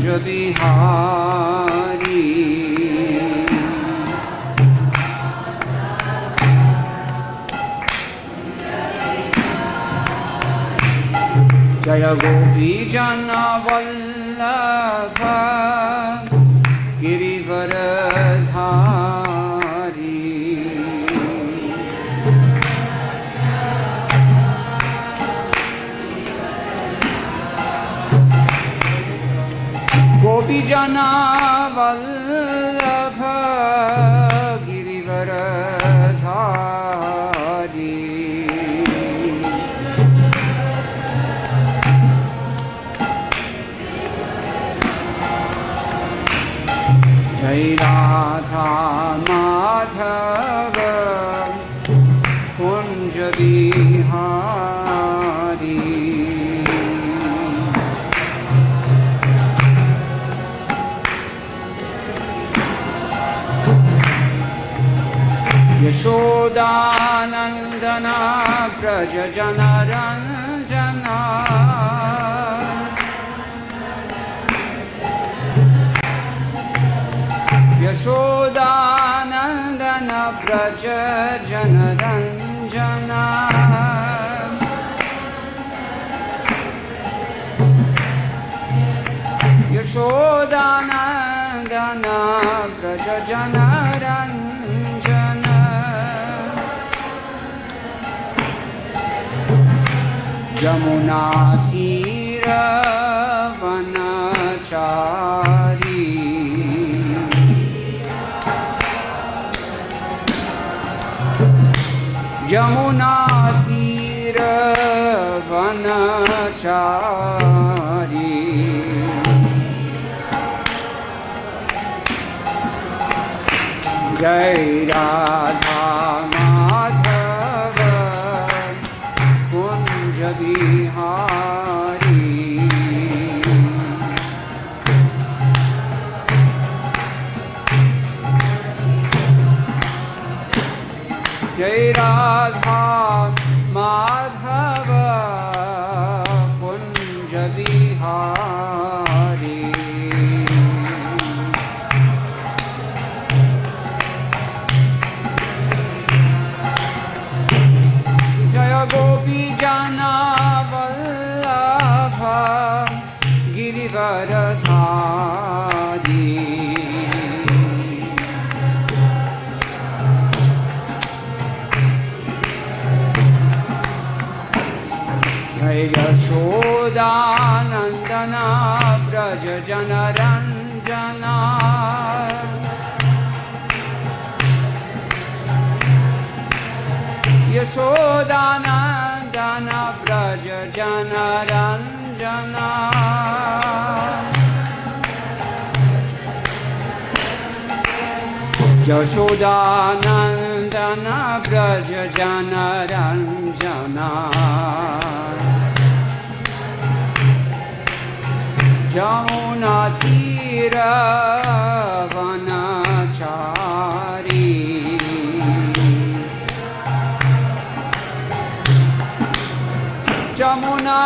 Bihari Jaya Gopi Jana Vallabha Girivaradhari Gopi Jana Vallabha Girivaradhari Jai Radha Madhava Kunja Bihari Yashodanandana Braja Janaranjana Yashodanandana Braja Janaranjana Yashodanandana Braja Janaranjana Yamuna Tira Vanachari Yamuna Tira Vanachari Jai Radha Madhava Kunja Bihari Jai Radha Madhava Kunja Bihari Jaya Gopi Jana Vallabha Girivaradhari Yashodanandana Braja Janaranjana Yashodanandana Braja Janaranjana Yashodanandana Braja Janaranjana Jamuna Tira Vanachari Jamuna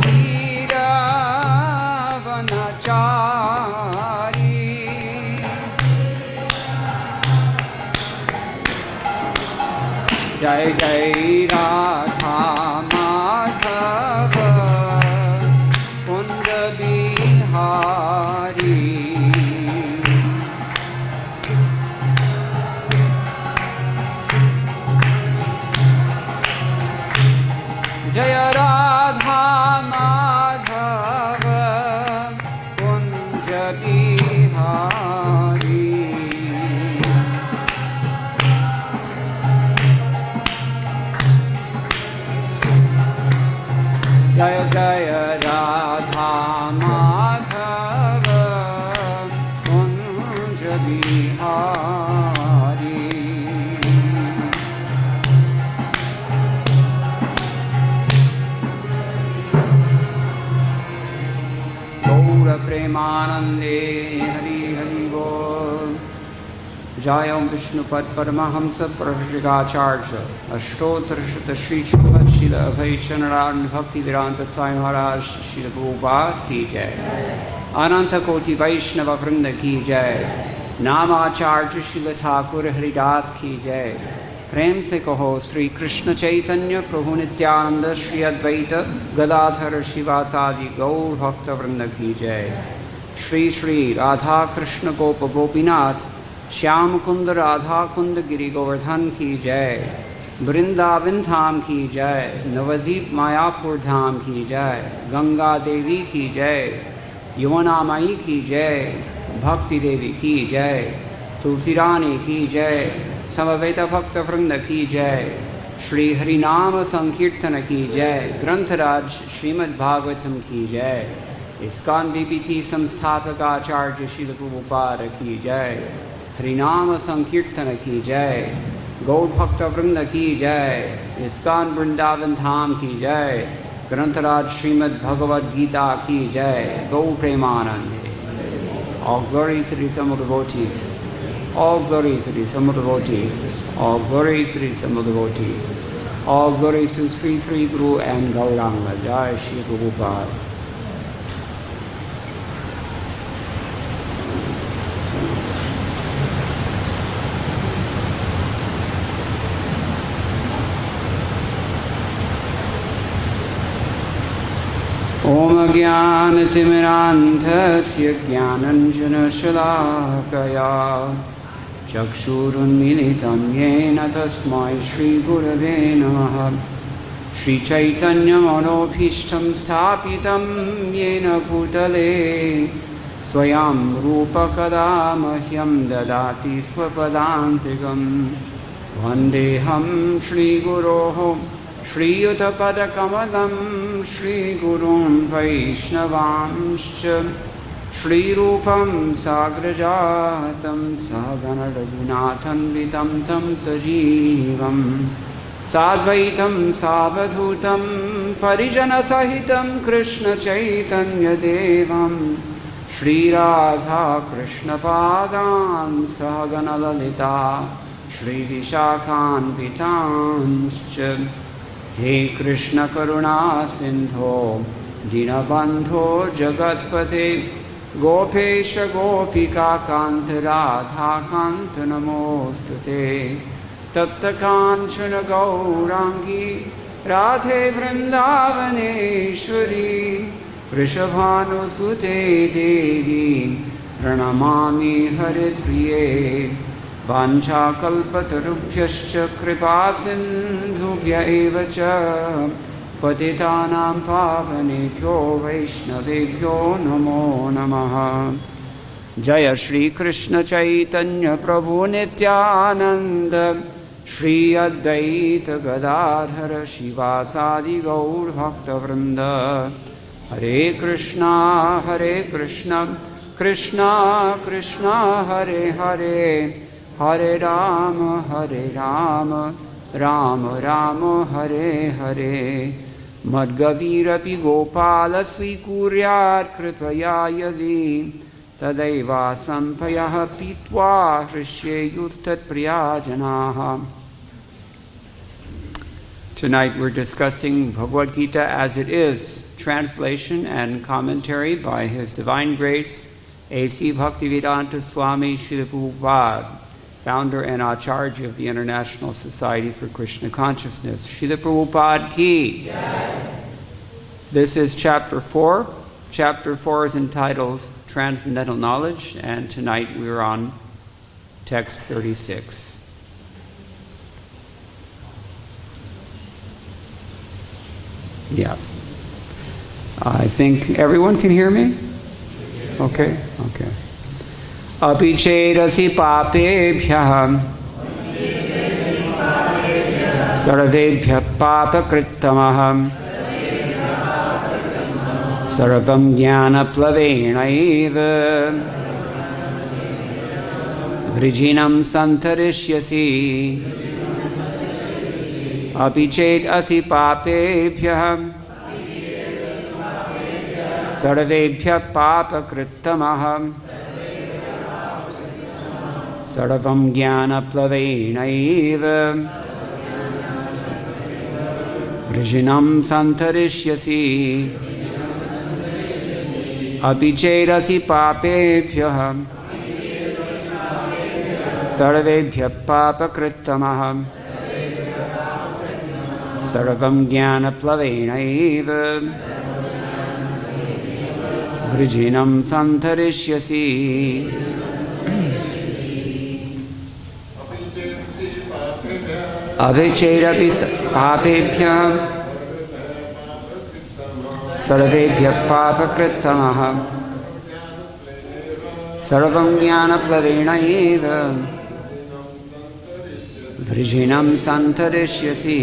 Tira Vanachari Jai Jai Radha Madhava Kunja Bihari Jaya Radha Madhava Kunja Bihari Jaya Jaya Radha Madhava Kunja Bihari Gaura Premanande Hari Hari Bol Jayam Vishnupad Paramahamsa Prabhujagacharya Ashtotarshata Shri Srimad Srila Abhayachandra Bhakti Vedanta Sai Maharaj Srila Prabhupada Ki Jai Ananta Koti Vaishnava Vrinda Ki Jai Namacharya Srila Thakur Haridas Ki Jai प्रेम से कहो श्री कृष्ण चैतन्य प्रभु नित्यानंद श्री अद्वैत गदाधर शिवासादि गौर भक्त वृंद की जय। श्री श्री राधा कृष्ण गोप गोपीनाथ श्याम कुंद राधा कुंद गिरि गोवर्धन की जय। वृंदावन धाम की जय। नवद्वीप मायापुर धाम की जय। गंगा देवी की जय। यमुना माई की जय। भक्ति देवी की जय। तुलसी रानी की जय। समवेत भक्त वृंद की जय। श्री हरिनाम संकीर्तन की जय। ग्रंथराज श्रीमद् भागवतम की जय। इस्कॉन बीबीथी संस्थापक आचार्य श्रील प्रभुपाद की जय। हरिनाम संकीर्तन की जय। गौर भक्त वृंद की जय। इस्कॉन वृंदावन धाम की जय। ग्रंथराज श्रीमद् भगवद गीता की जय। गौ Premanand. All glories to the Supreme devotees. All glories to the Supreme devotees. All glories to the Supreme devotees. All glories to Sri Sri Guru and Gauranga. Jai Shri Prabhupada. Om Jnana-timirandhasya Jnananjana-shalakaya Chakshurunmilitam yena tasmai Shri Gurave Namaha. Shri Chaitanya Manobhishtam Sthapitam yena Bhutale Swayam Rupa Kada Mahyam Dadati Swapadantikam. Vandeham Shri Guroho Shri Yuta-pada-kamalam Shri Gurun Vaishnavamscha Shri Rupam Sagrajatam Sahagana Raghunatham Vitam Tam Sajivam Sadvaitam Savadhutam Parijana Sahitam Krishna Chaitanya Devam Shri Radha Krishna Padan Sahagana Lalita Shri Vishakhan Vitamscha. He Krishna Karuna Sindho Dinabandho Jagatpate Gopesha Gopika Kanta Radha Kanta Namostute Tapta Kanchana Gaurangi Radhe Vrindavaneshwari Vrishabhanu Sute Devi Pranamami Haripriye Vancha kalpatarubhyascha kripa sindhubhya eva cha patitanam pavanebhyo vaishnavebhyo namo namaha. Jaya Shri Krishna Chaitanya Prabhu Nityananda Shri Advaita Gadadhara Shivasadi Gaur Bhakta Vrinda. Hare Krishna Krishna Krishna Hare Hare Hare Rama Rama Rama Hare Hare. Madgavirapi Gopala Swikuryat Kripaya Yadi Tadaiva Sampayaha Pitva Hrishye Yuttat Priyajanaha. Tonight we're discussing Bhagavad Gita as it is, translation and commentary by His Divine Grace A.C. Bhaktivedanta Swami Srila Prabhupada, founder and Acharya of the International Society for Krishna Consciousness. Srila Prabhupada Ki. Jai. This is Chapter 4. Chapter 4 is entitled Transcendental Knowledge, and tonight we're on text 36. Yes. I think everyone can hear me? Okay, okay. Api chedasi pāpebhyaḥ sarvebhyaḥ pāpa-kṛt-tamaḥ sarvam jñāna-plavenaiva vṛjinam santariṣyasi. Api chedasi pāpebhyaḥ sarvebhyaḥ pāpa-kṛt-tamaḥ sarvam jñāna-plavenaiva vṛjinam santariṣyasi api chedasi pāpebhyaḥ sarvebhyaḥ pāpa-kṛt-tamaḥ sarvam jñāna-plavenaiva vṛjinam santariṣyasi api pāpebhyaḥ sarvebhyaḥ pāpa-kṛt-tamaḥ sarvam jñāna-plavenaiva vṛjinam santariṣyasi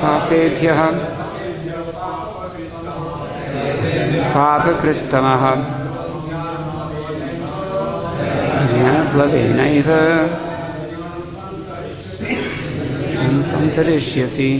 pāpebhyaḥ pāpa-kṛt-tamaḥ jñāna-plavenaiva vṛjinam santariṣyasi.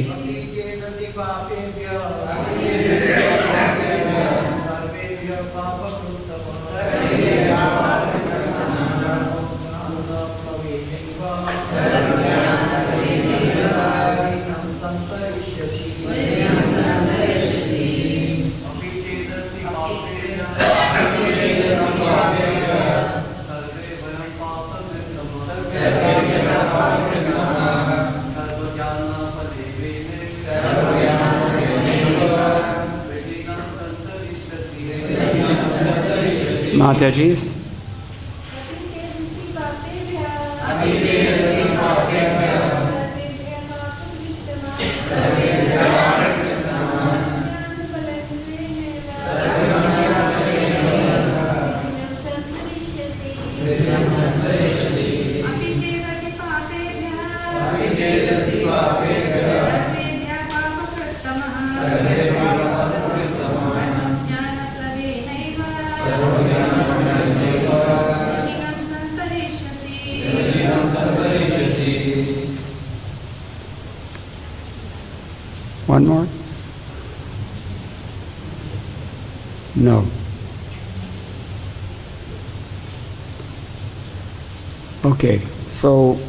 Mataji's. One more? No. Okay, so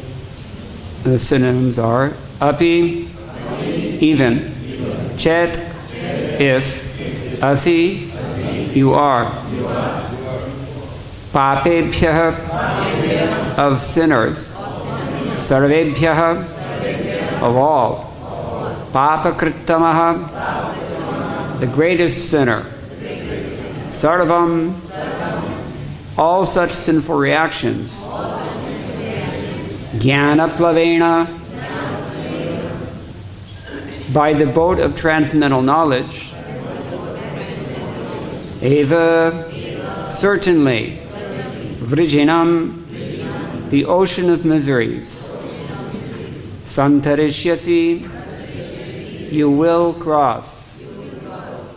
the synonyms are api, even, chet, if, asi, you are, pāpebhyaḥ, of sinners, sarvebhyaḥ, of all, pāpa-kṛt-tamaḥ, the greatest sinner, sarvam, all such sinful reactions, jñāna-plavena, by the boat of transcendental knowledge, eva, certainly, vṛjinam, the ocean of miseries, santariṣyasi, you will cross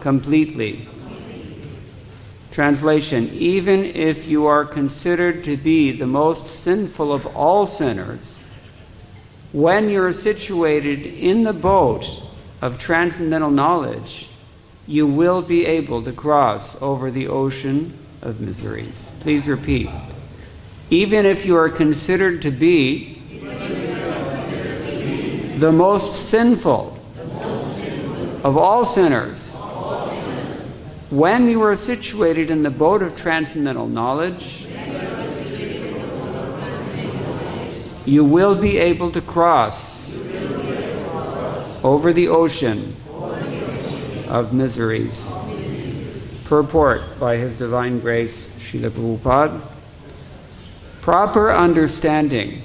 completely. Translation: even if you are considered to be the most sinful of all sinners, when you're situated in the boat of transcendental knowledge, you will be able to cross over the ocean of miseries. Please repeat. Even if you are considered to be the most sinful of all sinners, when you are situated in the boat of transcendental knowledge, you will be able to cross over the ocean of miseries. Purport by His Divine Grace, Srila Prabhupada. Proper understanding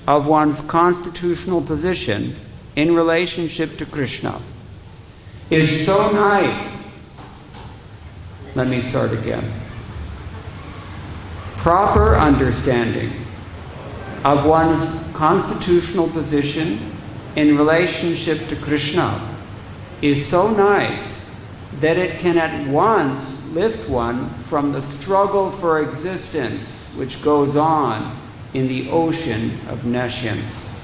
of one's constitutional position in relationship to Kṛṣṇa is so nice. Let me start again. Proper understanding of one's constitutional position in relationship to Kṛṣṇa is so nice that it can at once lift one from the struggle for existence which goes on in the ocean of nescience.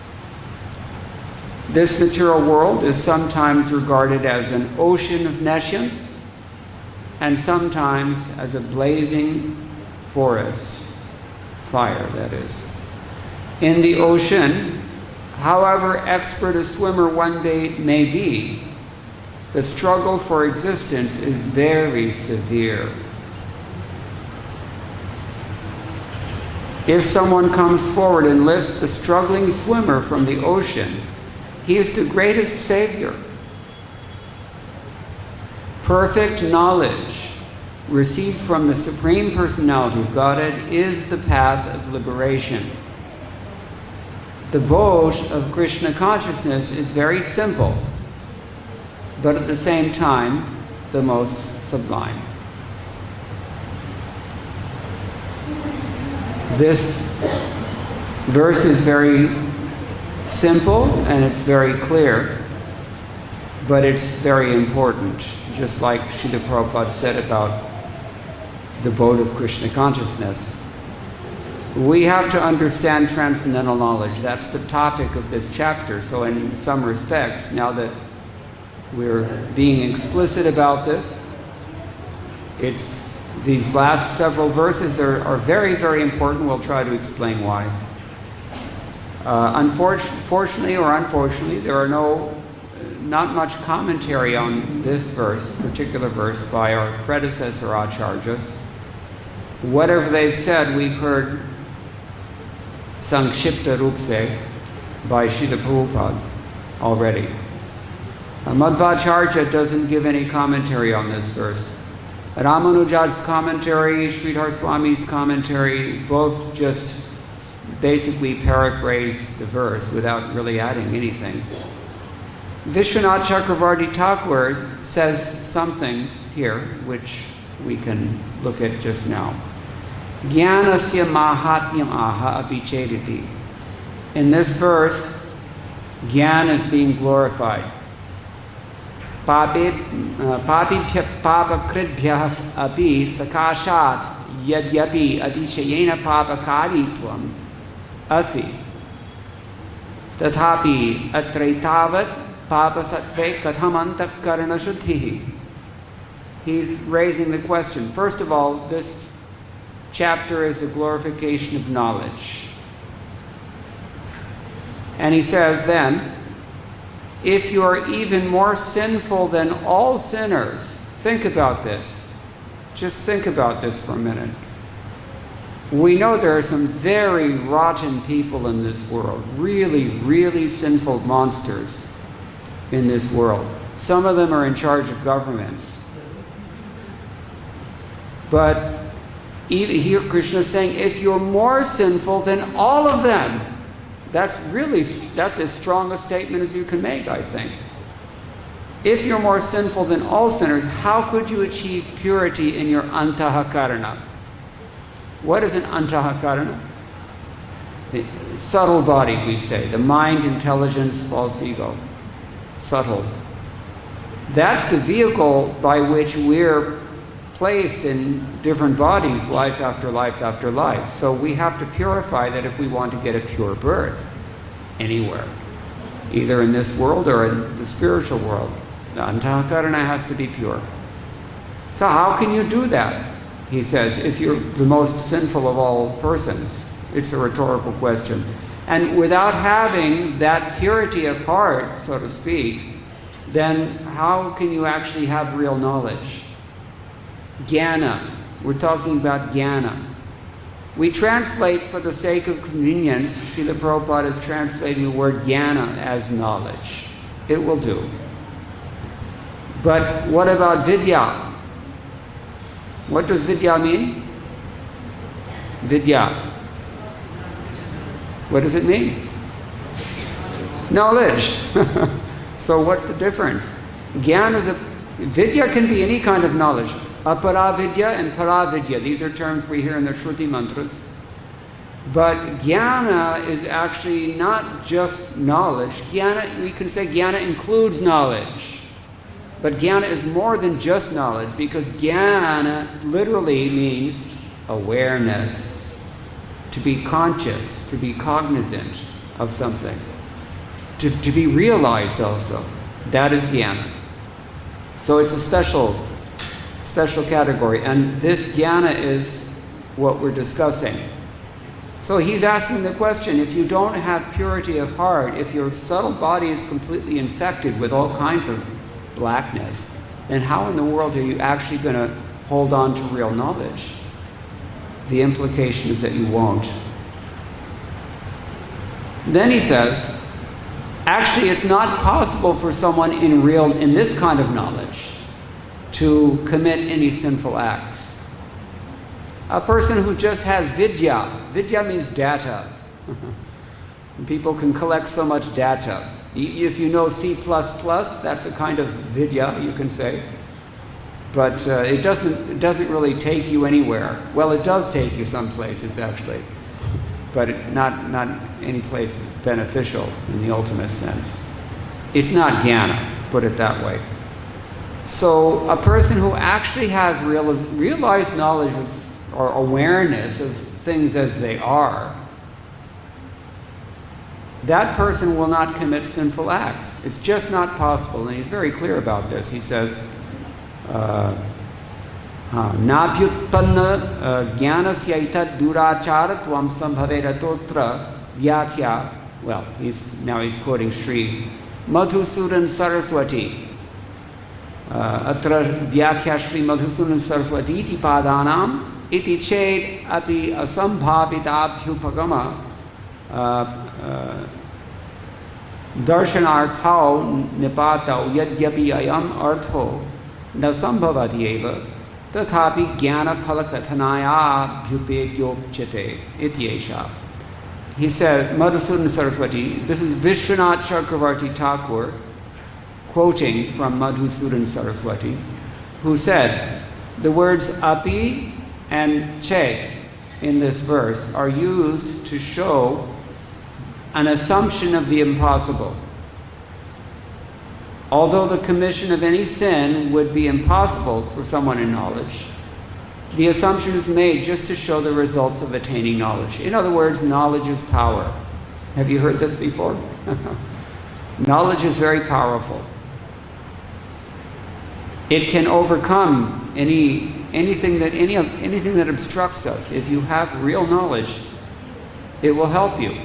This material world is sometimes regarded as an ocean of nescience, and sometimes as a blazing forest, fire that is. In the ocean, however expert a swimmer one day may be, the struggle for existence is very severe. If someone comes forward and lifts the struggling swimmer from the ocean, he is the greatest savior. Perfect knowledge received from the Supreme Personality of Godhead is the path of liberation. The boat of Kṛṣṇa consciousness is very simple, but at the same time, the most sublime. This verse is very simple and it's very clear, but it's very important, just like Srila Prabhupada said about the boat of Kṛṣṇa consciousness. We have to understand transcendental knowledge. That's the topic of this chapter. So in some respects, now that we're being explicit about this, these last several verses are very, very important. We'll try to explain why. Fortunately or unfortunately, there are not much commentary on this particular verse by our predecessor acharyas. Whatever they've said, we've heard Sankshipta Rupse by Srila Prabhupada already. Madhvacharya doesn't give any commentary on this verse. Ramanuja's commentary, Sridhar Swami's commentary, both just basically paraphrase the verse without really adding anything. Vishwanath Chakravarti Thakur says some things here, which we can look at just now. Jnānasya mahatmyam aha apichediti. In this verse, Jnana is being glorified. Pāpebhyaḥ api sakāshat yadyapi adishayena pāpa-kṛt-tamaḥ asi. Tathapi atraitavat pāpa-sattve katham antakarana shuddhihi. He's raising the question. First of all, this chapter is a glorification of knowledge. And he says then, if you are even more sinful than all sinners, think about this. Just think about this for a minute. We know there are some very rotten people in this world, really, really sinful monsters in this world. Some of them are in charge of governments. But here Krishna is saying, if you're more sinful than all of them, that's as strong a statement as you can make, I think. If you're more sinful than all sinners, how could you achieve purity in your antahakarana? What is an antahakarana? The subtle body, we say. The mind, intelligence, false ego. Subtle. That's the vehicle by which we're placed in different bodies, life after life after life. So we have to purify that if we want to get a pure birth anywhere, either in this world or in the spiritual world. The antahakarana has to be pure. So how can you do that? He says, if you're the most sinful of all persons. It's a rhetorical question. And without having that purity of heart, so to speak, then how can you actually have real knowledge? Jnana. We're talking about jnana. We translate, for the sake of convenience, Srila Prabhupada is translating the word jnana as knowledge. It will do. But what about vidya? What does vidya mean? Vidya. What does it mean? Knowledge. So what's the difference? Vidya can be any kind of knowledge. Aparavidya and paravidya. These are terms we hear in the Shruti mantras. But jnana is actually not just knowledge. Jnana, we can say jnana includes knowledge. But jnana is more than just knowledge, because jnana literally means awareness. To be conscious, to be cognizant of something. To be realized also. That is jnana. So it's a special special category. And this jnana is what we're discussing. So he's asking the question, if you don't have purity of heart, if your subtle body is completely infected with all kinds of blackness, then how in the world are you actually going to hold on to real knowledge? The implication is that you won't. Then he says, actually it's not possible for someone in this kind of knowledge to commit any sinful acts. A person who just has vidya means data. People can collect so much data. If you know C++, that's a kind of vidya, you can say. But it doesn't really take you anywhere. Well, it does take you some places, actually. But not any place beneficial in the ultimate sense. It's not jnana, put it that way. So a person who actually has realized knowledge of, or awareness of things as they are, that person will not commit sinful acts. It's just not possible, and he's very clear about this. He says, Nāpyutpanna jnānasya itad durāchāratvam sambhaveda vyakhya. Well, he's quoting Sri Madhusudan Saraswati. Atra vyakhya Sri Madhusudan Saraswati iti padanam iti ched api asambhavitabhyupagama darshanarthau nipatau yadyapi ayam artho na sambhavatyeva tathapi jñāna-plavena bhyupegyopchite ityesha. He said, Madhusudan Saraswati, this is Vishwanath Chakravarti Thakur quoting from Madhusudan Saraswati, who said, the words api and chet in this verse are used to show an assumption of the impossible. Although the commission of any sin would be impossible for someone in knowledge, the assumption is made just to show the results of attaining knowledge. In other words, knowledge is power. Have you heard this before? Knowledge is very powerful. It can overcome anything that obstructs us. If you have real knowledge, it will help you.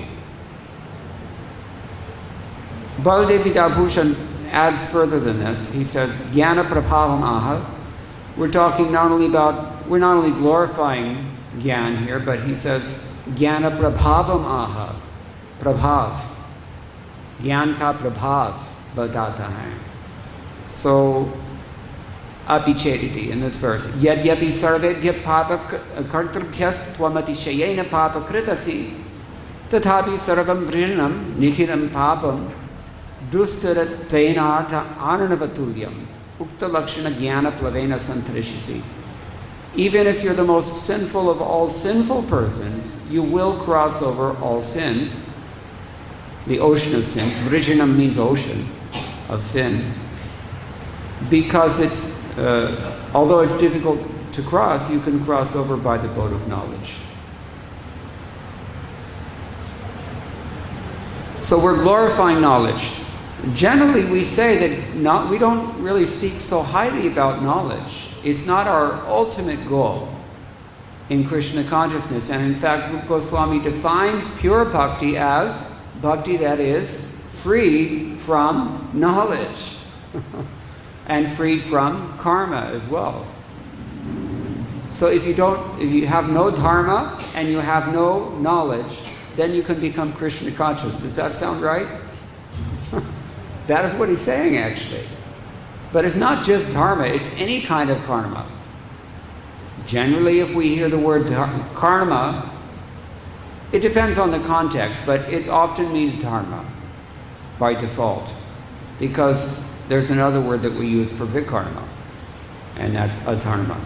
Baladevi adds further than this. He says, jñāna-plavena. We're not only glorifying jnana here, but he says, jñāna-plavena. Prabhav. Jnana ka prabhav badata hai. So, api chetiti in this verse. Yadyapi sarvebhyaḥ pāpa-kṛt-tamaḥ tvamatiśayena pāpa-kṛtasi tathapi sarvam vṛjinam nikhilam pāpam dustarat-tvainartha ananavatulyam ukta lakshana jñāna-plavena santariṣyasi. Even if you're the most sinful of all sinful persons, you will cross over all sins, the ocean of sins. Vṛjinam means ocean of sins. Because although it's difficult to cross, you can cross over by the boat of knowledge. So we're glorifying knowledge. Generally, we say that we don't really speak so highly about knowledge. It's not our ultimate goal in Krishna consciousness. And in fact, Rupa Goswami defines pure bhakti as bhakti that is freed from knowledge and freed from karma as well. So if you have no dharma and you have no knowledge, then you can become Krishna conscious. Does that sound right? That is what he's saying, actually. But it's not just dharma, it's any kind of karma. Generally, if we hear the word karma, it depends on the context, but it often means dharma by default, because there's another word that we use for vikarma, and that's adharma.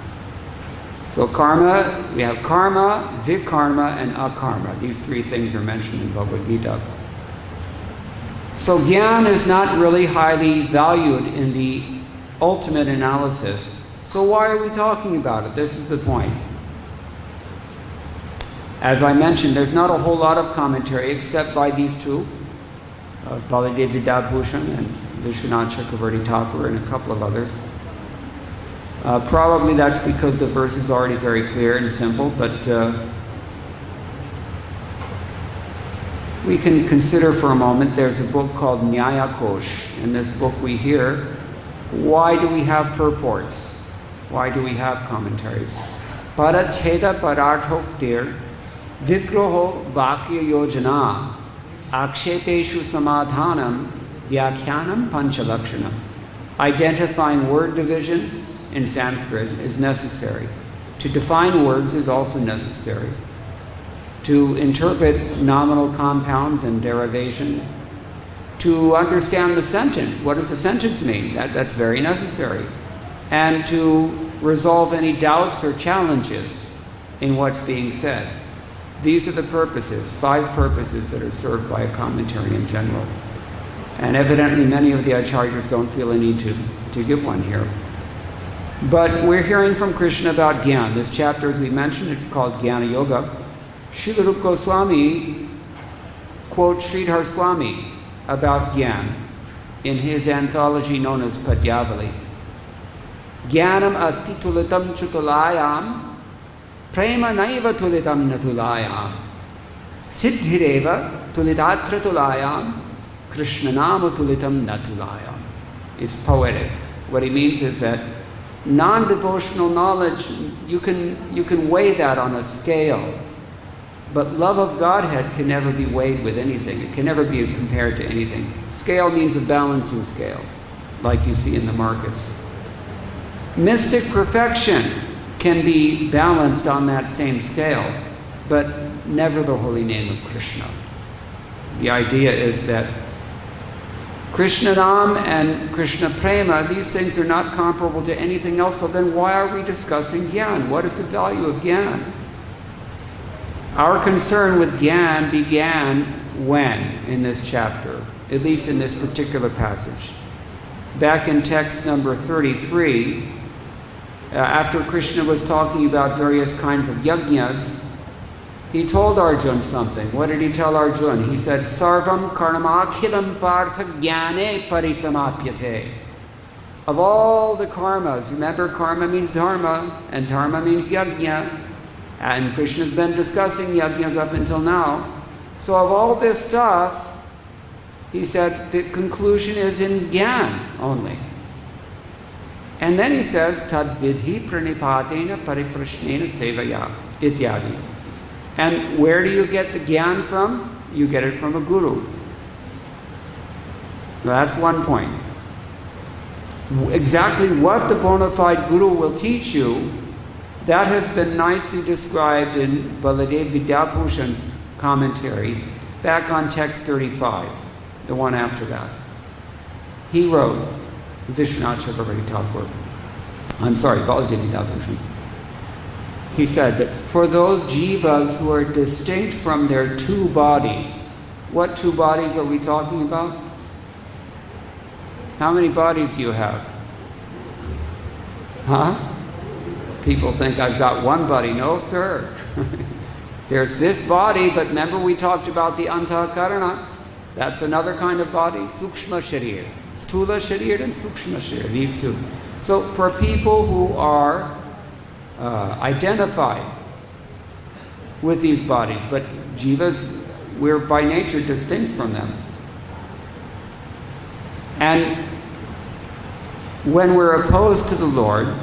So karma, we have karma, vikarma, and akarma. These three things are mentioned in Bhagavad Gita. So jnana is not really highly valued in the ultimate analysis. So why are we talking about it? This is the point. As I mentioned, there's not a whole lot of commentary except by these two, Baladevi Dabhushan and Vishwanath Chakravarti Thakur and a couple of others. Probably that's because the verse is already very clear and simple, but we can consider for a moment. There's a book called Nyaya-kosh. In this book we hear, why do we have purports? Why do we have commentaries? Paracheda pararthoktir vigraho vakya yojana akshepeshu samadhanam vyakhyanam panchalakshanam. Identifying word divisions in Sanskrit is necessary. To define words is also necessary. To interpret nominal compounds and derivations. To understand the sentence. What does the sentence mean? That's very necessary. And to resolve any doubts or challenges in what's being said. These are the purposes, 5 purposes that are served by a commentary in general. And evidently many of the acharyas don't feel a need to give one here. But we're hearing from Kṛṣṇa about Gyan. This chapter, as we mentioned, it's called Jnana Yoga. Srila Rupa Goswami quotes Sridhar Swami about Gyan in his anthology known as Padyavali. Jnanam asti tulitam chutulayam pāpa-bhyaḥ tulitam natulayam siddhireva tulitatra tulayam Kṛṣṇa nama tulitam natulayam. It's poetic. What he means is that non-devotional knowledge, you can weigh that on a scale, but love of Godhead can never be weighed with anything. It can never be compared to anything. Scale means a balancing scale, like you see in the markets. Mystic perfection can be balanced on that same scale, but never the holy name of Kṛṣṇa. The idea is that Kṛṣṇanam and Kṛṣṇa prema, these things are not comparable to anything else, so then why are we discussing Gyan? What is the value of Gyan? Our concern with Gyan began when in this chapter, at least in this particular passage. Back in text number 33, after Kṛṣṇa was talking about various kinds of yajñas, he told Arjuna something. What did he tell Arjuna? He said, sarvam karmakhilam partha jñāne parisamapyate. Of all the karmas, remember karma means dharma, and dharma means yajña, and Kṛṣṇa's been discussing yajñas up until now. So of all this stuff, he said the conclusion is in Gyan only. And then he says, tadvidhi pranipatena pariprashnena sevaya ityadi. And where do you get the Gyan from? You get it from a guru. That's one point. Exactly what the bona fide guru will teach you, that has been nicely described in Baladev Vidyabhushan's commentary, back on text 35, the one after that. He wrote, Vishwanath Chakravarti Thakur, Baladev Vidyabhushan. He said that for those jivas who are distinct from their 2 bodies, what 2 bodies are we talking about? How many bodies do you have? Huh? People think I've got 1 body. No, sir. There's this body, but remember we talked about the antakarana. That's another kind of body, sukshma sharir. Sthula sharir and sukshma sharir, these 2. So for people who are identified with these bodies, but jivas, we're by nature distinct from them. And when we're opposed to the Lord,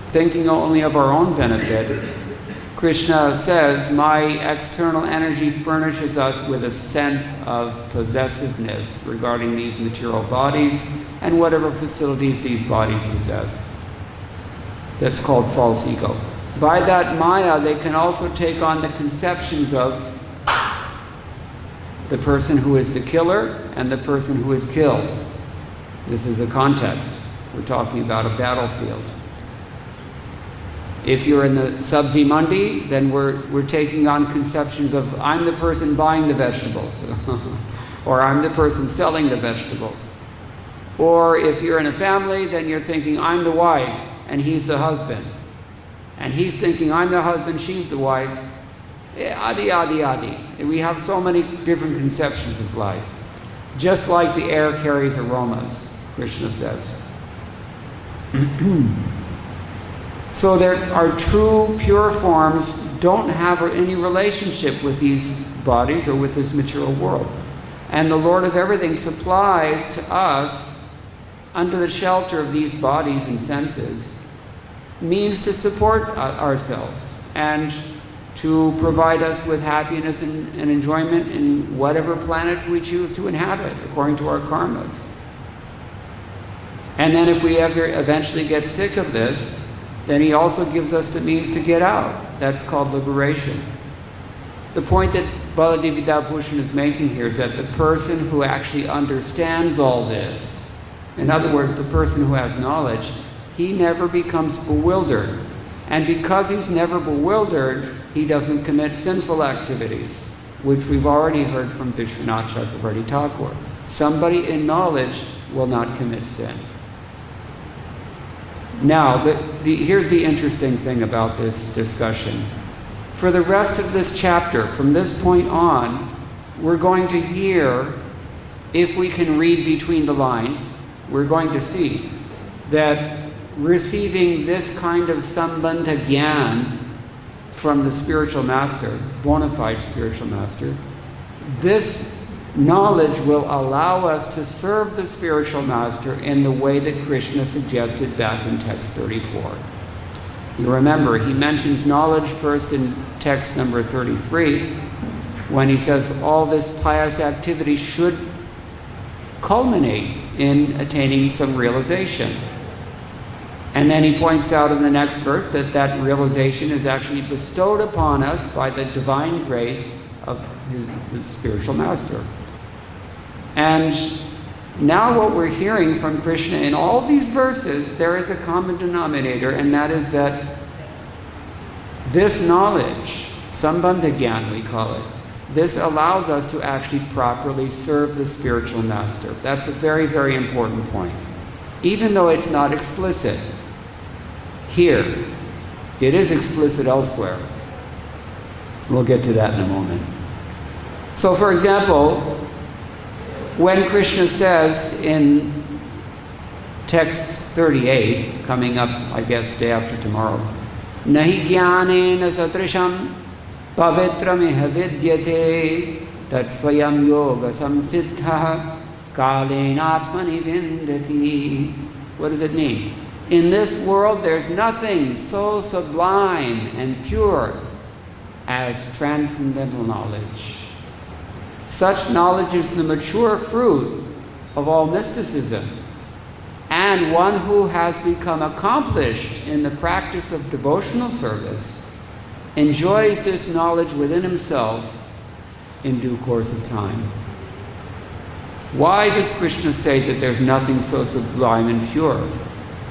thinking only of our own benefit, Kṛṣṇa says, my external energy furnishes us with a sense of possessiveness regarding these material bodies and whatever facilities these bodies possess. That's called false ego. By that maya, they can also take on the conceptions of the person who is the killer and the person who is killed. This is a context. We're talking about a battlefield. If you're in the sabzi mandi, then we're taking on conceptions of I'm the person buying the vegetables, or I'm the person selling the vegetables. Or if you're in a family, then you're thinking I'm the wife and he's the husband. And he's thinking, I'm the husband, she's the wife. Adi, adi, adi. We have so many different conceptions of life. Just like the air carries aromas, Kṛṣṇa says. So our true, pure forms don't have any relationship with these bodies or with this material world. And the Lord of everything supplies to us, under the shelter of these bodies and senses, means to support ourselves and to provide us with happiness and enjoyment in whatever planets we choose to inhabit, according to our karmas. And then if we ever eventually get sick of this, then he also gives us the means to get out. That's called liberation. The point that Baladevi Bhushan is making here is that the person who actually understands all this, in other words, the person who has knowledge, he never becomes bewildered. And because he's never bewildered, he doesn't commit sinful activities, which we've already heard from Vishwanath Chakravarti Thakur. Somebody in knowledge will not commit sin. Now, here's the interesting thing about this discussion. For the rest of this chapter, from this point on, we're going to hear, if we can read between the lines, we're going to see that receiving this kind of sambandha jnana from the spiritual master, bona fide spiritual master, this knowledge will allow us to serve the spiritual master in the way that Kṛṣṇa suggested back in text 34. You remember, he mentions knowledge first in text number 33, when he says all this pious activity should culminate in attaining some realization. And then he points out in the next verse that that realization is actually bestowed upon us by the divine grace of the spiritual master. And now what we're hearing from Kṛṣṇa in all these verses, there is a common denominator, and that is that this knowledge, sambandha jnana we call it, this allows us to actually properly serve the spiritual master. That's a very, very important point. Even though it's not explicit here, it is explicit elsewhere. We'll get to that in a moment. So for example, when Kṛṣṇa says in text 38, coming up, I guess, day after tomorrow, nahi jñāna-plavenaiva satrisham pavitram vidyate tat swayam yoga samsiddha kālenātmani vindati. What does it mean? In this world, there's nothing so sublime and pure as transcendental knowledge. Such knowledge is the mature fruit of all mysticism, and one who has become accomplished in the practice of devotional service enjoys this knowledge within himself in due course of time. Why does Kṛṣṇa say that there's nothing so sublime and pure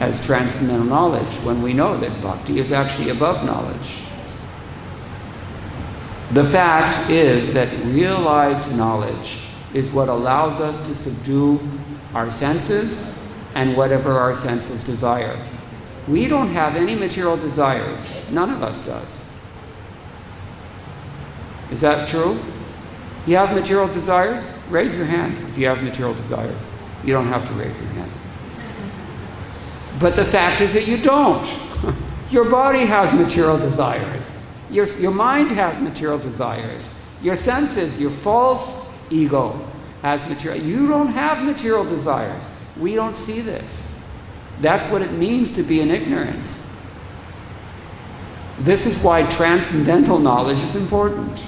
as transcendental knowledge when we know that bhakti is actually above knowledge? The fact is that realized knowledge is what allows us to subdue our senses and whatever our senses desire. We don't have any material desires. None of us does. Is that true? You have material desires? Raise your hand if you have material desires. You don't have to raise your hand. But the fact is that you don't. Your body has material desires. Your mind has material desires. Your senses, your false ego has material. You don't have material desires. We don't see this. That's what it means to be in ignorance. This is why transcendental knowledge is important.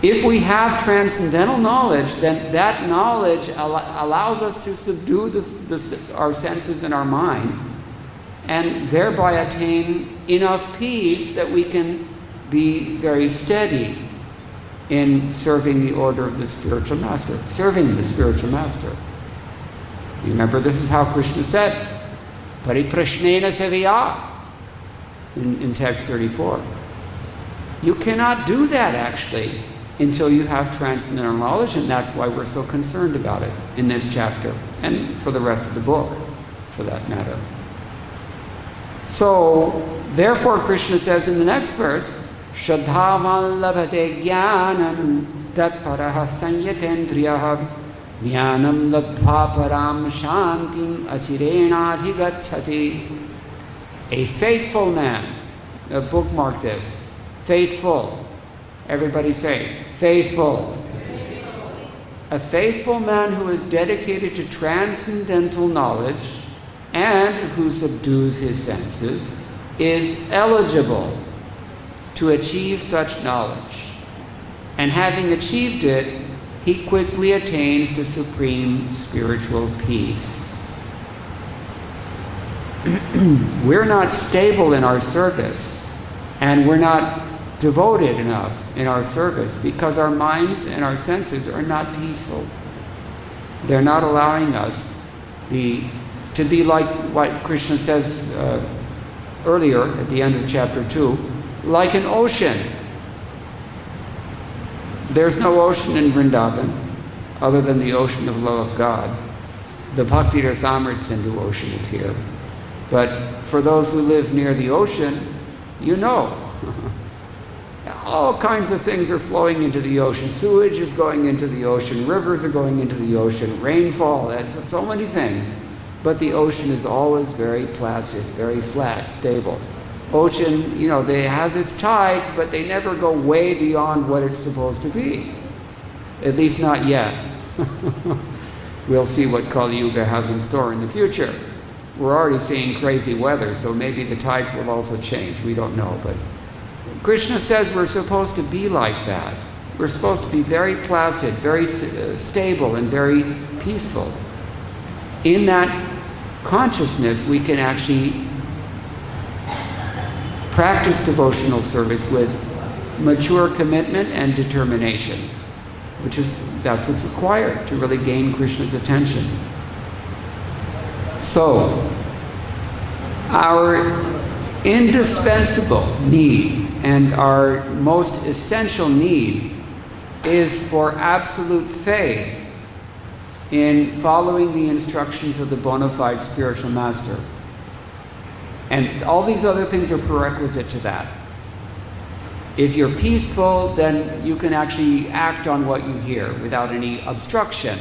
If we have transcendental knowledge, then that knowledge allows us to subdue our senses and our minds, and thereby attain enough peace that we can be very steady in serving the order of the spiritual master, serving the spiritual master. Remember, this is how Kṛṣṇa said, pariprashnena sevaya, in text 34. You cannot do that, actually, until you have transcendental knowledge, and that's why we're so concerned about it in this chapter, and for the rest of the book, for that matter. So, therefore, Kṛṣṇa says in the next verse, Shraddhavan labhate jñānam tatparaha sanyatendriyaha jñānam labhā param shantim achirenādhigacchati. A faithful man. Bookmark this. Faithful. Everybody say, faithful. A faithful man who is dedicated to transcendental knowledge and who subdues his senses is eligible to achieve such knowledge. And having achieved it, he quickly attains the supreme spiritual peace. We're not stable in our service, and we're not devoted enough in our service because our minds and our senses are not peaceful. They're not allowing us to be like what Kṛṣṇa says earlier at the end of chapter 2, like an ocean. There's no ocean in Vrindavan other than the ocean of love of God. The Bhakti Rasamrita Sindhu ocean is here. But for those who live near the ocean, you know, all kinds of things are flowing into the ocean. Sewage is going into the ocean. Rivers are going into the ocean. Rainfall, that's so many things. But the ocean is always very placid, very flat, stable. Ocean, it has its tides, but they never go way beyond what it's supposed to be. At least not yet. We'll see what Kali Yuga has in store in the future. We're already seeing crazy weather, so maybe the tides will also change. We don't know, but Kṛṣṇa says we're supposed to be like that. We're supposed to be very placid, very stable, and very peaceful. In that consciousness, we can actually practice devotional service with mature commitment and determination, that's what's required to really gain Krishna's attention. So, our indispensable need and our most essential need is for absolute faith in following the instructions of the bona fide spiritual master. And all these other things are prerequisite to that. If you're peaceful, then you can actually act on what you hear without any obstruction.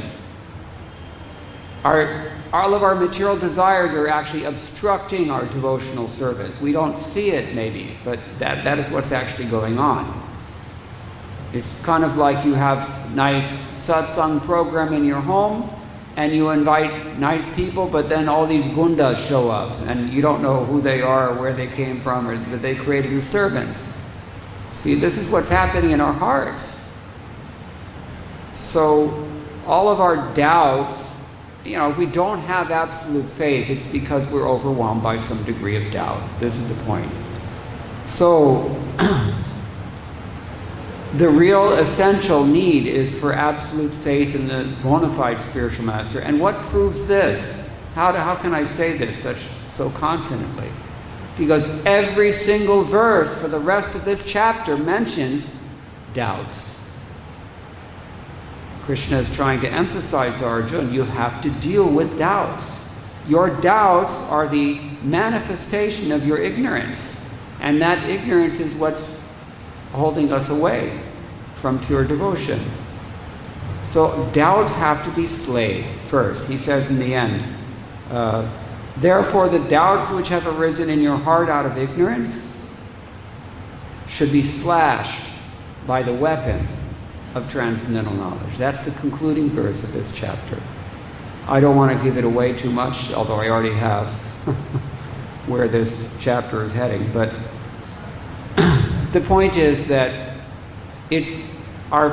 All of our material desires are actually obstructing our devotional service. We don't see it maybe, but that is what's actually going on. It's kind of like you have nice satsang program in your home, and you invite nice people, but then all these gundas show up, and you don't know who they are or where they came from, or that they create a disturbance. See, this is what's happening in our hearts. So all of our doubts, if we don't have absolute faith, it's because we're overwhelmed by some degree of doubt. This is the point. So the real essential need is for absolute faith in the bona fide spiritual master. And what proves this? How can I say this so confidently? Because every single verse for the rest of this chapter mentions doubts. Kṛṣṇa is trying to emphasize to Arjuna, you have to deal with doubts. Your doubts are the manifestation of your ignorance. And that ignorance is what's holding us away from pure devotion. So doubts have to be slayed first. He says in the end, therefore the doubts which have arisen in your heart out of ignorance should be slashed by the weapon of transcendental knowledge. That's the concluding verse of this chapter. I don't want to give it away too much, although I already have where this chapter is heading, but the point is that it's our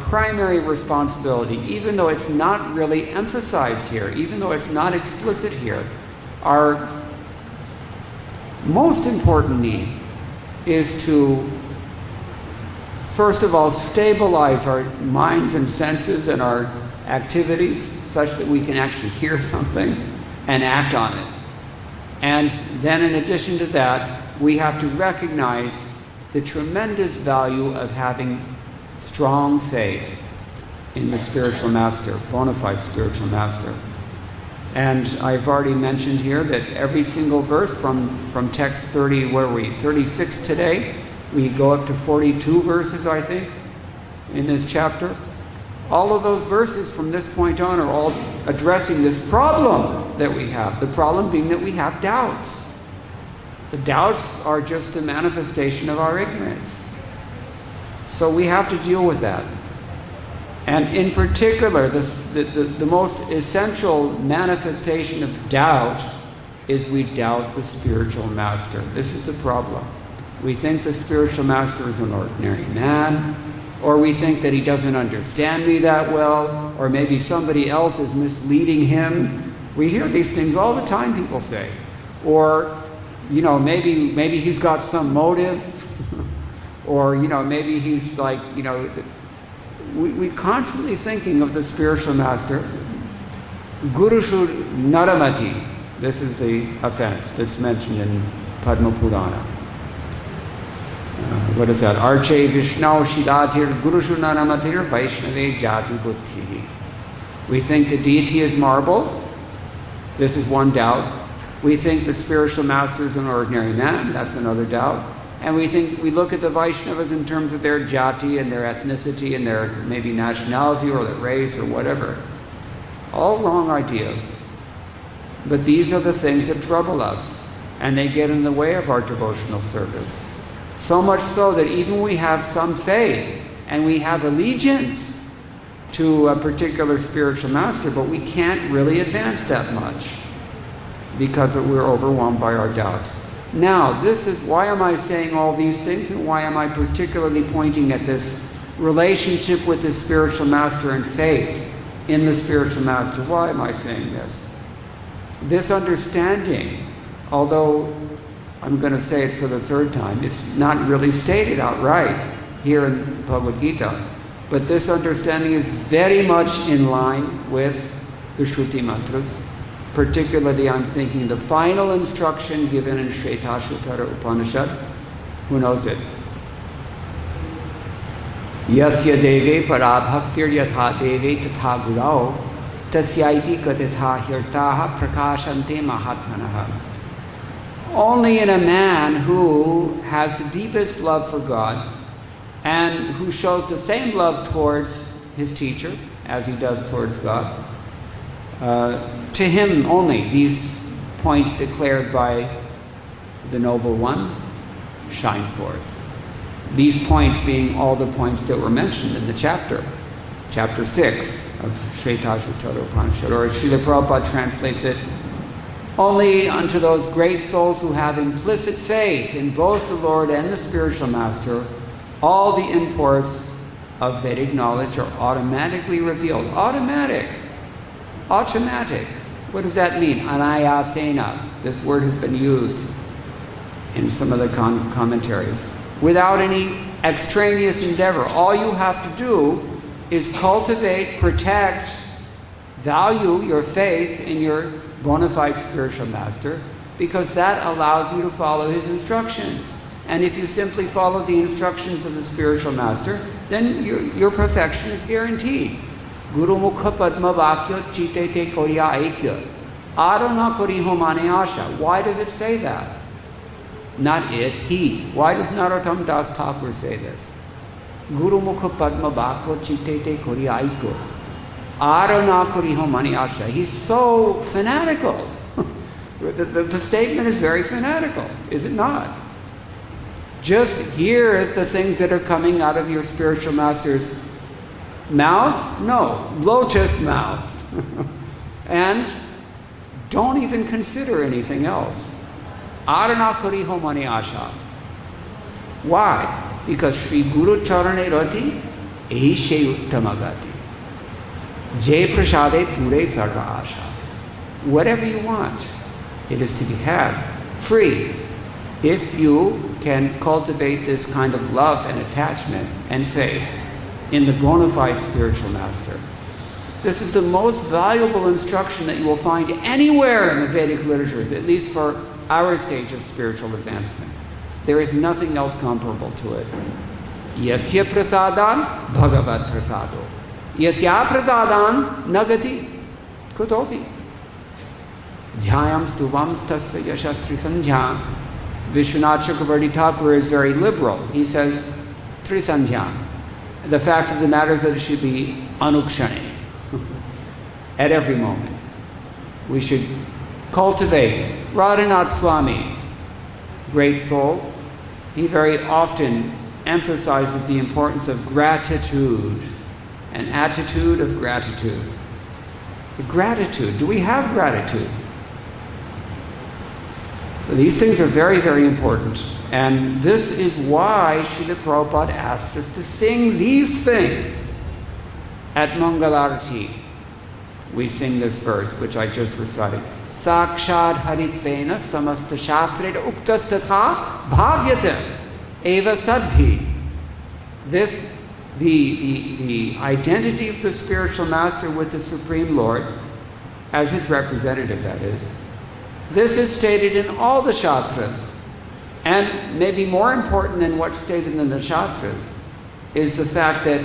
primary responsibility, even though it's not really emphasized here, even though it's not explicit here, our most important need is to, first of all, stabilize our minds and senses and our activities such that we can actually hear something and act on it. And then in addition to that, we have to recognize the tremendous value of having strong faith in the spiritual master, bona fide spiritual master. And I've already mentioned here that every single verse from text 36 today, we go up to 42 verses, I think, in this chapter. All of those verses from this point on are all addressing this problem that we have. The problem being that we have doubts. The doubts are just a manifestation of our ignorance. So we have to deal with that. And in particular, the most essential manifestation of doubt is we doubt the spiritual master. This is the problem. We think the spiritual master is an ordinary man, or we think that he doesn't understand me that well, or maybe somebody else is misleading him. We hear these things all the time, people say. Or, maybe he's got some motive, or, maybe he's like, we're constantly thinking of the spiritual master. Gurushu naramati. This is the offense that's mentioned in Padma Purana. What is that? Arche Vishnau Shidatir Gurushu Naramatir Vaishnave Jati Buddhihi. We think the deity is marble. This is one doubt. We think the spiritual master is an ordinary man. That's another doubt. And we look at the Vaishnavas in terms of their jati and their ethnicity and their maybe nationality or their race or whatever. All wrong ideas. But these are the things that trouble us, and they get in the way of our devotional service. So much so that even we have some faith and we have allegiance to a particular spiritual master, but we can't really advance that much because we're overwhelmed by our doubts. Now, this is why am I saying all these things, and why am I particularly pointing at this relationship with the spiritual master and faith in the spiritual master? Why am I saying this? This understanding, although I'm going to say it for the third time, it's not really stated outright here in Bhagavad Gita, but this understanding is very much in line with the Shruti mantras. Particularly, I'm thinking the final instruction given in Shvetashvatara Upanishad. Who knows it? Yasya deve parabhaktir yatha deve tatha gurao tasyaiti katatha hirtaha prakashante mahatmanaha. Only in a man who has the deepest love for God and who shows the same love towards his teacher as he does towards God, to him only these points declared by the Noble One shine forth. These points being all the points that were mentioned in the chapter 6 of Shvetashvatara Upanishad, or as Srila Prabhupada translates it, only unto those great souls who have implicit faith in both the Lord and the spiritual master, all the imports of Vedic knowledge are automatically revealed. Automatic. What does that mean? Anayasena. This word has been used in some of the commentaries. Without any extraneous endeavor. All you have to do is cultivate, protect, value your faith in your bona fide spiritual master, because that allows you to follow his instructions. And if you simply follow the instructions of the spiritual master, then your perfection is guaranteed. Guru mukha padma vakya chitete korya aikya. Arana koriho mane asha. Why does it say that? Not it, he. Why does Narottam Das Thakur say this? Guru mukha padma vakya chitete korya aikya. Arana koriho mane asha. He's so fanatical. The statement is very fanatical, is it not? Just hear the things that are coming out of your spiritual master's mouth? No, lotus mouth. And don't even consider anything else. Arana koriho mane asha. Why? Because Sri Guru Charane Rati Ehi She Uttamagati. Jay Prasade Pure Sarva Asha. Whatever you want, it is to be had free if you can cultivate this kind of love and attachment and faith in the bona fide spiritual master. This is the most valuable instruction that you will find anywhere in the Vedic literatures, at least for our stage of spiritual advancement. There is nothing else comparable to it. Yasya prasadan bhagavad prasado. Yasya prasadan nagati kutopi. Dhyayam stuvam stasya yashastri sandhyam. Vishwanath Chakravarti Thakur is very liberal. He says, Trisandhyam. The fact of the matter is that it should be anukshane. At every moment. We should cultivate. Radhanath Swami, great soul, he very often emphasizes the importance of gratitude, an attitude of gratitude. The gratitude, do we have gratitude? So these things are very, very important. And this is why Srila Prabhupada asked us to sing these things at Mangalarati. We sing this verse, which I just recited. Sakshad haritvena samasta shastreda uktastatha bhavyata eva sadbhi. This, the identity of the spiritual master with the Supreme Lord, as his representative, that is, this is stated in all the Shastras. And maybe more important than what's stated in the Shastras is the fact that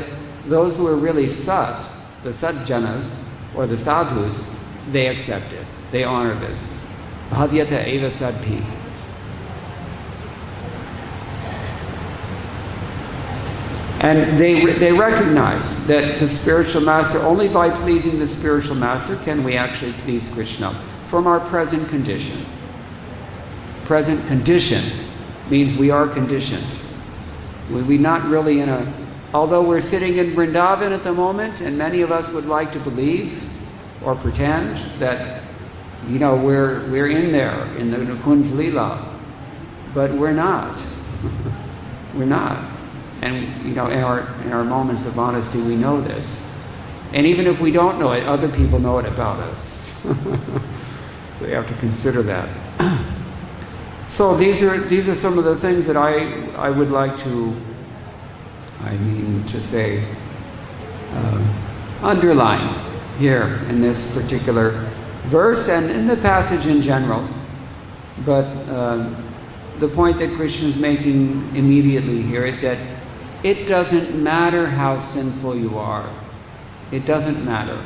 those who are really sat, the satjanas, or the sadhus, they accept it. They honor this. Bhavyata eva sadbhi. And they recognize that the spiritual master, only by pleasing the spiritual master can we actually please Kṛṣṇa from our present condition. Present condition means we are conditioned. We're not really in a... Although we're sitting in Vrindavan at the moment, and many of us would like to believe or pretend that, you know, we're in there, in the Mukunda Lila, but we're not. We're not. And, you know, in our moments of honesty, we know this. And even if we don't know it, other people know it about us. So you have to consider that. So these are some of the things that I would like to, say, underline here in this particular verse and in the passage in general. But the point that Krishna is making immediately here is that it doesn't matter how sinful you are. It doesn't matter.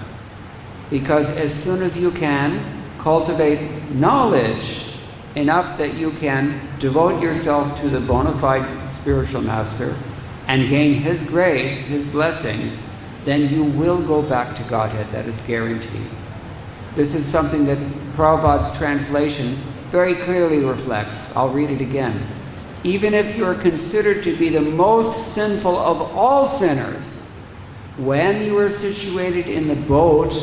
Because as soon as you can cultivate knowledge enough that you can devote yourself to the bona fide spiritual master and gain his grace, his blessings, then you will go back to Godhead. That is guaranteed. This is something that Prabhupada's translation very clearly reflects. I'll read it again. Even if you are considered to be the most sinful of all sinners, when you are situated in the boat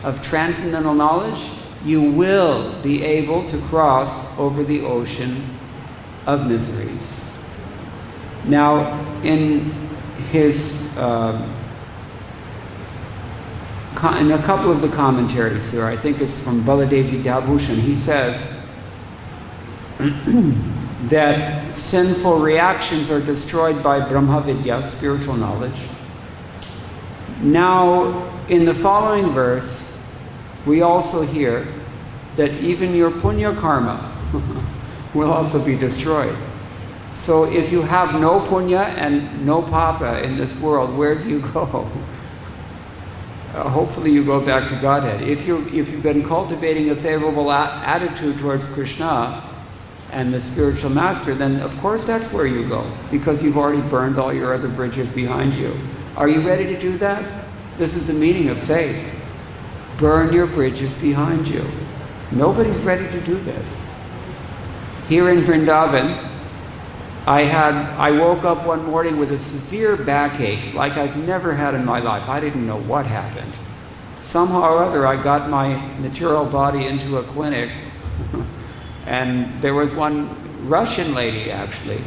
of transcendental knowledge, you will be able to cross over the ocean of miseries. Now, in his, in a couple of the commentaries here, I think it's from Baladev Vidyabhushan, he says that sinful reactions are destroyed by Brahma Vidya, spiritual knowledge. Now, in the following verse, we also hear that even your punya karma will also be destroyed. So if you have no punya and no papa in this world, where do you go? Hopefully you go back to Godhead. If you've been cultivating a favorable attitude towards Kṛṣṇa and the spiritual master, then of course that's where you go, because you've already burned all your other bridges behind you. Are you ready to do that? This is the meaning of faith. Burn your bridges behind you. Nobody's ready to do this. Here in Vrindavan, I woke up one morning with a severe backache like I've never had in my life. I didn't know what happened. Somehow or other, I got my material body into a clinic, and there was one Russian lady, actually,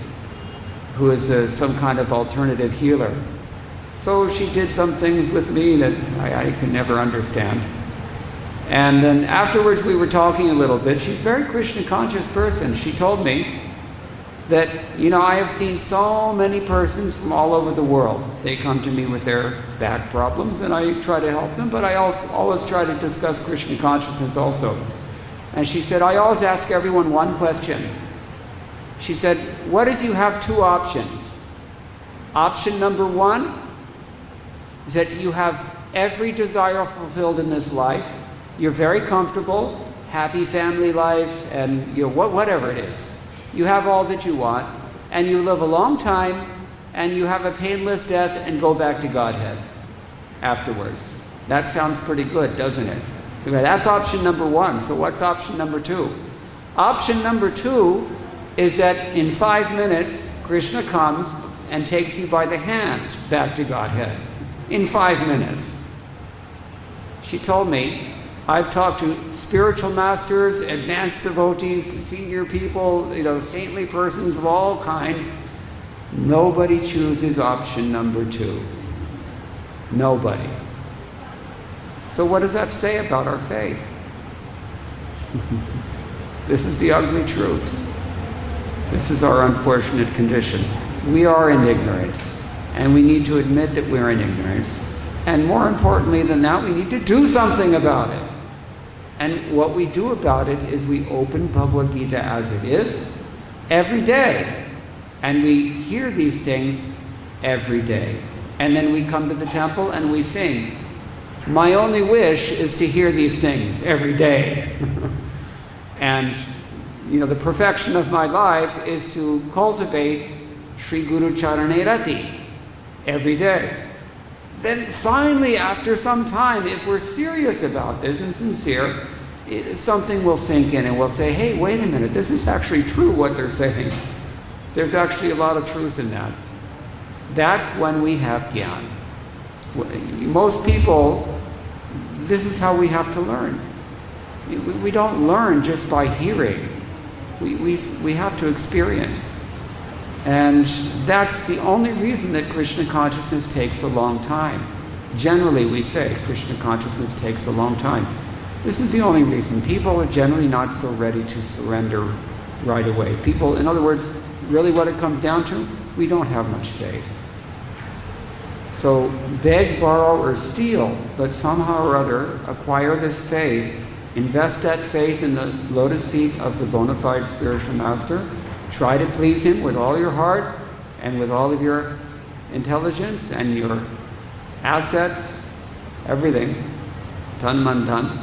who is some kind of alternative healer. So she did some things with me that I could never understand. And then afterwards we were talking a little bit. She's a very Kṛṣṇa conscious person. She told me that, you know, I have seen so many persons from all over the world. They come to me with their back problems and I try to help them, but I also always try to discuss Kṛṣṇa consciousness also. And she said, I always ask everyone one question. She said, what if you have two options? Option number one is that you have every desire fulfilled in this life. You're very comfortable, happy family life, and you know, whatever it is. You have all that you want, and you live a long time, and you have a painless death and go back to Godhead afterwards. That sounds pretty good, doesn't it? That's option number one. So what's option number two? Option number two is that in 5 minutes, Krishna comes and takes you by the hand back to Godhead. In 5 minutes. She told me, I've talked to spiritual masters, advanced devotees, senior people, saintly persons of all kinds. Nobody chooses option number 2. Nobody. So what does that say about our faith? This is the ugly truth. This is our unfortunate condition. We are in ignorance, and we need to admit that we're in ignorance. And more importantly than that, we need to do something about it. And what we do about it is we open Bhagavad Gita as it is every day. And we hear these things every day. And then we come to the temple and we sing. My only wish is to hear these things every day. And, the perfection of my life is to cultivate Sri Guru Charane Rati every day. Then finally, after some time, if we're serious about this and sincere, something will sink in and we'll say, hey, wait a minute, this is actually true what they're saying. There's actually a lot of truth in that. That's when we have jnana. Most people, this is how we have to learn. We don't learn just by hearing. We have to experience. And that's the only reason that Krishna consciousness takes a long time. Generally, we say Krishna consciousness takes a long time. This is the only reason. People are generally not so ready to surrender right away. People, in other words, really what it comes down to, we don't have much faith. So beg, borrow, or steal, but somehow or other acquire this faith, invest that faith in the lotus feet of the bona fide spiritual master, try to please him with all your heart and with all of your intelligence and your assets, everything, tan man tan,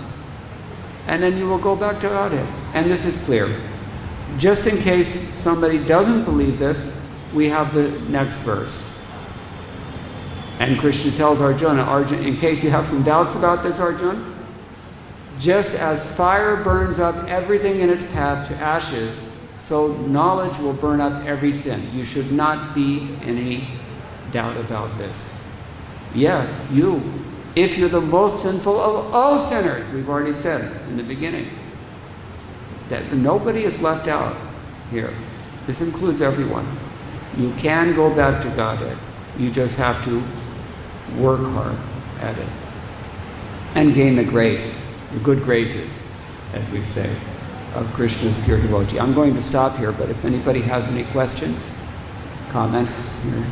and then you will go back to Godhead. And this is clear. Just in case somebody doesn't believe this, we have the next verse. And Krishna tells Arjuna, in case you have some doubts about this, Arjuna, just as fire burns up everything in its path to ashes, so knowledge will burn up every sin. You should not be in any doubt about this. Yes, you. If you're the most sinful of all sinners, we've already said in the beginning, that nobody is left out here. This includes everyone. You can go back to Godhead. You just have to work hard at it and gain the grace, the good graces, as we say, of Krishna's pure devotee. I'm going to stop here, but if anybody has any questions, comments, here,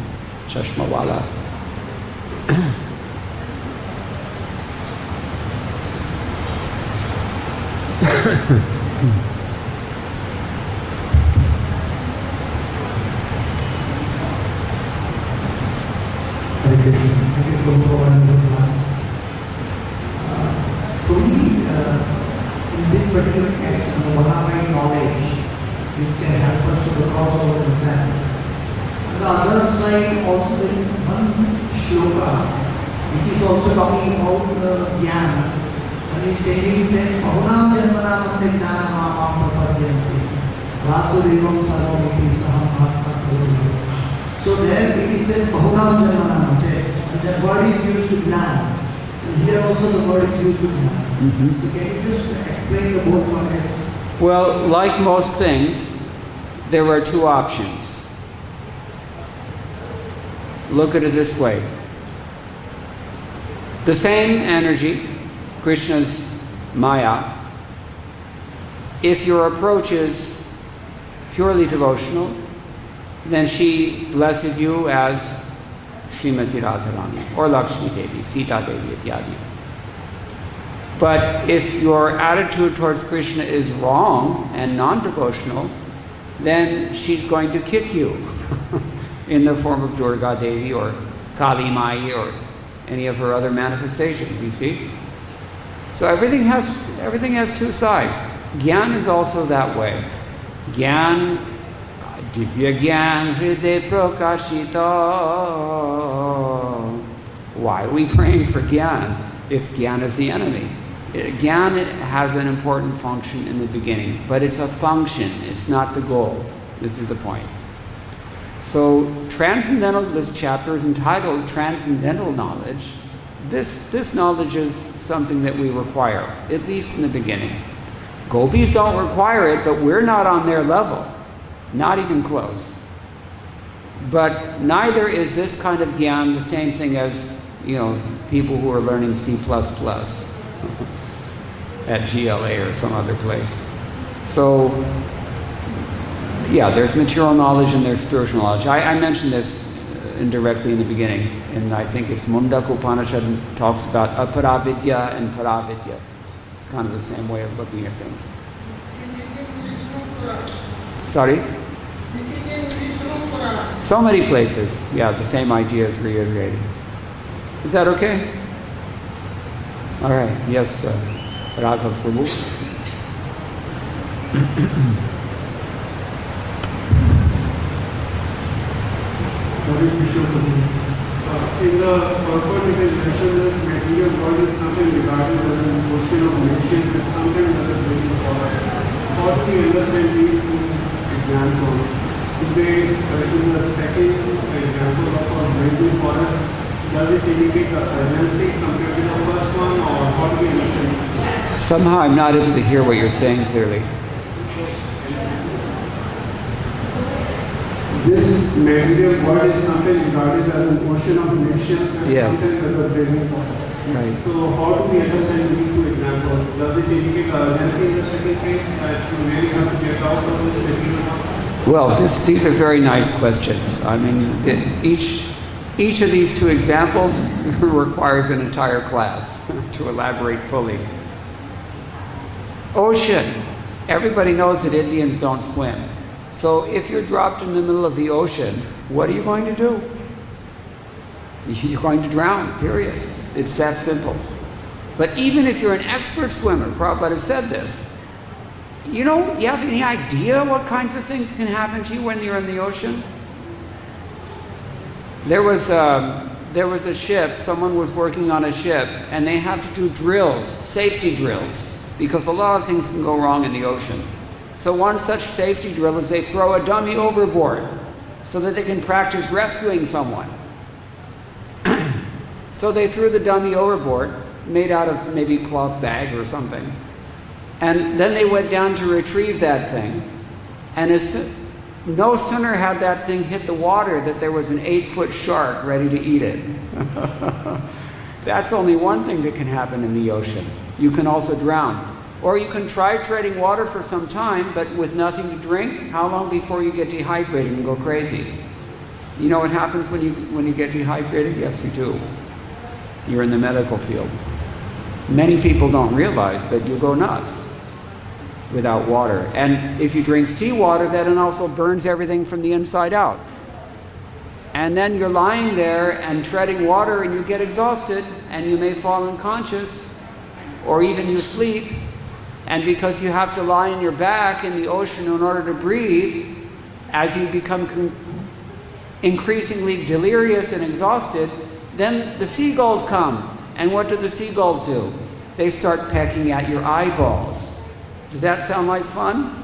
Chashmawala. In this particular case, bona fide knowledge, which can help us to the cause of sense. On the other side, also there is one shloka, which is also talking about jnana. And he is stating that bahunam janmanam jñāna-plavena vāsudevam sarvam sarvam. So there it is said bahunam janmanam, and that word is used to jnana. And here also the word is used to jnana. So can you just explain the both contexts? Well, like most things, there are two options. Look at it this way. The same energy, Krishna's Maya, if your approach is purely devotional, then she blesses you as Srimati Radharani or Lakshmi Devi, Sita Devi, ityadi. But if your attitude towards Krishna is wrong and non-devotional, then she's going to kick you in the form of Durga Devi or Kali Mai or any of her other manifestations, you see? So everything has two sides. Gyan is also that way. Gyan, Divya Gyan Hriday Prakashita. Why are we praying for Gyan if Gyan is the enemy? Gyan has an important function in the beginning, but it's a function, it's not the goal. This is the point. So transcendental, this chapter is entitled Transcendental Knowledge. This knowledge is something that we require, at least in the beginning. Gopis don't require it, but we're not on their level. Not even close. But neither is this kind of gyan the same thing as, you know, people who are learning C++ at GLA or some other place. So, yeah, there's material knowledge and there's spiritual knowledge. I mentioned this indirectly in the beginning, and I think it's Mundaka Upanishad talks about aparavidya and paravidya. It's kind of the same way of looking at things. Sorry? So many places. Yeah, the same idea is reiterated. Is that okay? All right. Yes, Raghav Prabhu. In the purport, it is mentioned that material world is something regarded as an ocean of nescience, it's something that is very important. How do we understand these two examples? Today, in the second example of a blazing forest, does it indicate the urgency compared to the first one, or how do we understand? Somehow I'm not able to hear what you're saying clearly. This material world is something regarded as an ocean of nescience and Yes. something as a blazing forest. Right. So how do we understand these two examples? Does it indicate urgency in the second case that you really have to get out of this material world? Well, these are very nice questions. I mean, each of these two examples requires an entire class to elaborate fully. Ocean. Everybody knows that Indians don't swim. So if you're dropped in the middle of the ocean, what are you going to do? You're going to drown, period. It's that simple. But even if you're an expert swimmer, Prabhupada said this, you have any idea what kinds of things can happen to you when you're in the ocean? There was a ship, someone was working on a ship, and they have to do drills, safety drills, because a lot of things can go wrong in the ocean. So one such safety drill is they throw a dummy overboard so that they can practice rescuing someone. So they threw the dummy overboard, made out of maybe cloth bag or something. And then they went down to retrieve that thing. And no sooner had that thing hit the water that there was an 8-foot shark ready to eat it. That's only one thing that can happen in the ocean. You can also drown. Or you can try treading water for some time, but with nothing to drink. How long before you get dehydrated and go crazy? You know what happens when you get dehydrated? Yes, you do. You're in the medical field. Many people don't realize, but you go nuts without water. And if you drink seawater, that also burns everything from the inside out. And then you're lying there and treading water and you get exhausted and you may fall unconscious or even you sleep. And because you have to lie on your back in the ocean in order to breathe, as you become increasingly delirious and exhausted, then the seagulls come. And what do the seagulls do? They start pecking at your eyeballs. Does that sound like fun?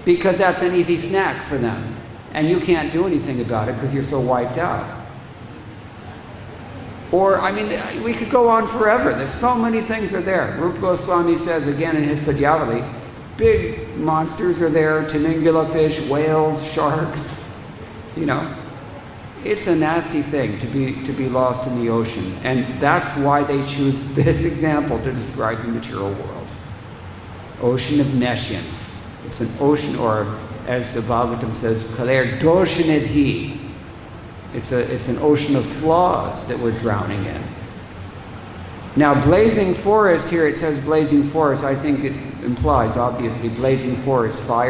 Because that's an easy snack for them. And you can't do anything about it because you're so wiped out. Or, I mean, we could go on forever. There's so many things are there. Rupa Goswami says again in his Padyavali, big monsters are there, Timingala fish, whales, sharks. It's a nasty thing to be lost in the ocean. And that's why they choose this example to describe the material world. Ocean of nescience. It's an ocean, or as the Bhagavatam says, Kaler doshanidhi. It's an ocean of flaws that we're drowning in. Now, blazing forest, here it says blazing forest. I think it implies, obviously, blazing forest, fire.